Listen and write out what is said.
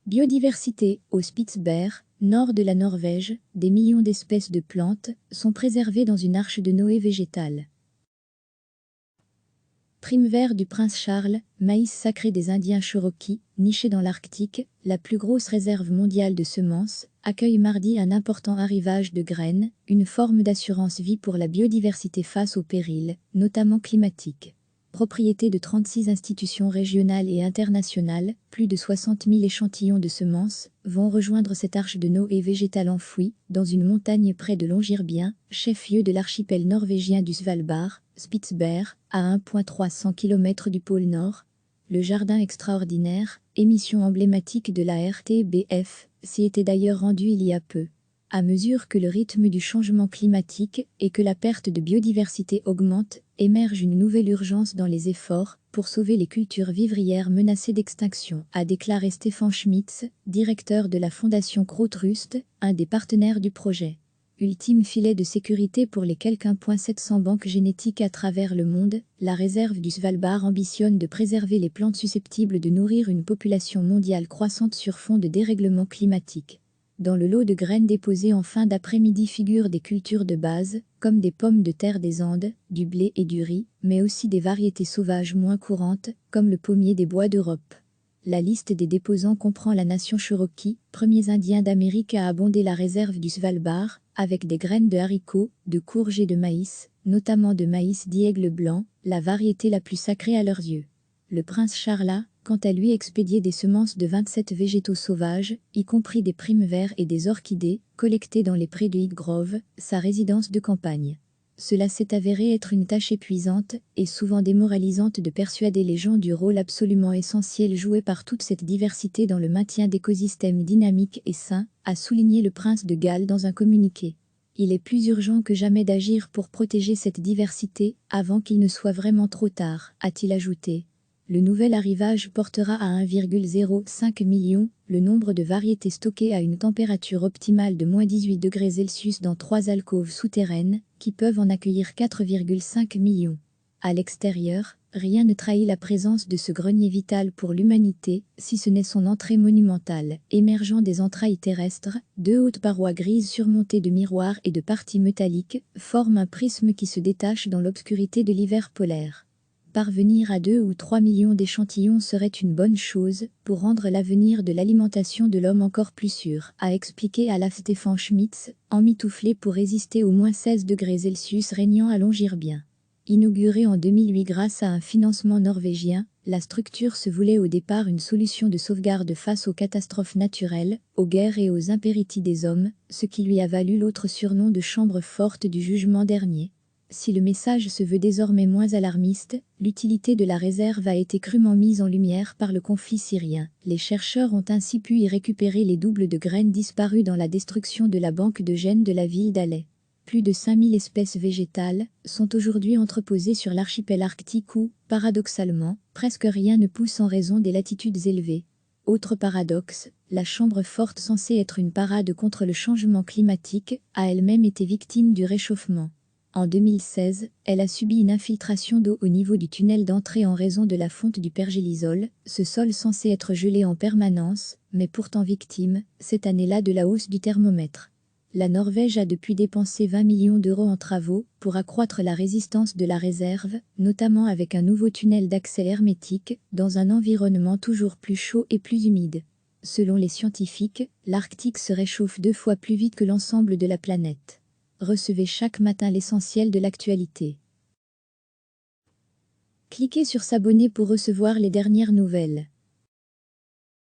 Biodiversité. Au Spitzberg, nord de la Norvège, des millions d'espèces de plantes sont préservées dans une arche de Noé végétale. Prime vert du prince Charles, maïs sacré des Indiens Cherokee, niché dans l'Arctique, la plus grosse réserve mondiale de semences, accueille mardi un important arrivage de graines, une forme d'assurance vie pour la biodiversité face aux périls, notamment climatiques. Propriété de 36 institutions régionales et internationales, plus de 60 000 échantillons de semences vont rejoindre cette arche de Noé végétale enfouie dans une montagne près de Longyearbyen, chef-lieu de l'archipel norvégien du Svalbard, Spitzberg, à 1,300 km du pôle Nord. Le jardin extraordinaire, émission emblématique de la RTBF, s'y était d'ailleurs rendu il y a peu. À mesure que le rythme du changement climatique et que la perte de biodiversité augmente, émerge une nouvelle urgence dans les efforts pour sauver les cultures vivrières menacées d'extinction, a déclaré Stefan Schmitz, directeur de la fondation Krautrust, un des partenaires du projet. Ultime filet de sécurité pour les quelque 1,700 banques génétiques à travers le monde, la réserve du Svalbard ambitionne de préserver les plantes susceptibles de nourrir une population mondiale croissante sur fond de dérèglement climatique. Dans le lot de graines déposées en fin d'après-midi figurent des cultures de base, comme des pommes de terre des Andes, du blé et du riz, mais aussi des variétés sauvages moins courantes, comme le pommier des bois d'Europe. La liste des déposants comprend la nation Cherokee, premiers Indiens d'Amérique à abonder la réserve du Svalbard, avec des graines de haricots, de courges et de maïs, notamment de maïs d'aigle blanc, la variété la plus sacrée à leurs yeux. Le prince Charles a, quant à lui, expédié des semences de 27 végétaux sauvages, y compris des primes verts et des orchidées, collectées dans les prés de Highgrove, sa résidence de campagne. Cela s'est avéré être une tâche épuisante et souvent démoralisante de persuader les gens du rôle absolument essentiel joué par toute cette diversité dans le maintien d'écosystèmes dynamiques et sains, a souligné le prince de Galles dans un communiqué. Il est plus urgent que jamais d'agir pour protéger cette diversité avant qu'il ne soit vraiment trop tard, a-t-il ajouté. Le nouvel arrivage portera à 1,05 million le nombre de variétés stockées à une température optimale de -18°C dans 3 alcôves souterraines, qui peuvent en accueillir 4,5 millions. À l'extérieur, rien ne trahit la présence de ce grenier vital pour l'humanité, si ce n'est son entrée monumentale, émergeant des entrailles terrestres, 2 hautes parois grises surmontées de miroirs et de parties métalliques, forment un prisme qui se détache dans l'obscurité de l'hiver polaire. Parvenir à 2 ou 3 millions d'échantillons serait une bonne chose pour rendre l'avenir de l'alimentation de l'homme encore plus sûr, a expliqué à la Stefan Schmitz, emmitouflé pour résister aux -16°C régnant à Longyearbyen. Inaugurée en 2008 grâce à un financement norvégien, la structure se voulait au départ une solution de sauvegarde face aux catastrophes naturelles, aux guerres et aux impérities des hommes, ce qui lui a valu l'autre surnom de chambre forte du jugement dernier. Si le message se veut désormais moins alarmiste, l'utilité de la réserve a été crûment mise en lumière par le conflit syrien. Les chercheurs ont ainsi pu y récupérer les doubles de graines disparues dans la destruction de la banque de gènes de la ville d'Alais. Plus de 5000 espèces végétales sont aujourd'hui entreposées sur l'archipel arctique où, paradoxalement, presque rien ne pousse en raison des latitudes élevées. Autre paradoxe, la chambre forte censée être une parade contre le changement climatique a elle-même été victime du réchauffement. En 2016, elle a subi une infiltration d'eau au niveau du tunnel d'entrée en raison de la fonte du pergélisol, ce sol censé être gelé en permanence, mais pourtant victime, cette année-là, de la hausse du thermomètre. La Norvège a depuis dépensé 20 millions d'euros en travaux pour accroître la résistance de la réserve, notamment avec un nouveau tunnel d'accès hermétique, dans un environnement toujours plus chaud et plus humide. Selon les scientifiques, l'Arctique se réchauffe 2 fois plus vite que l'ensemble de la planète. Recevez chaque matin l'essentiel de l'actualité. Cliquez sur s'abonner pour recevoir les dernières nouvelles.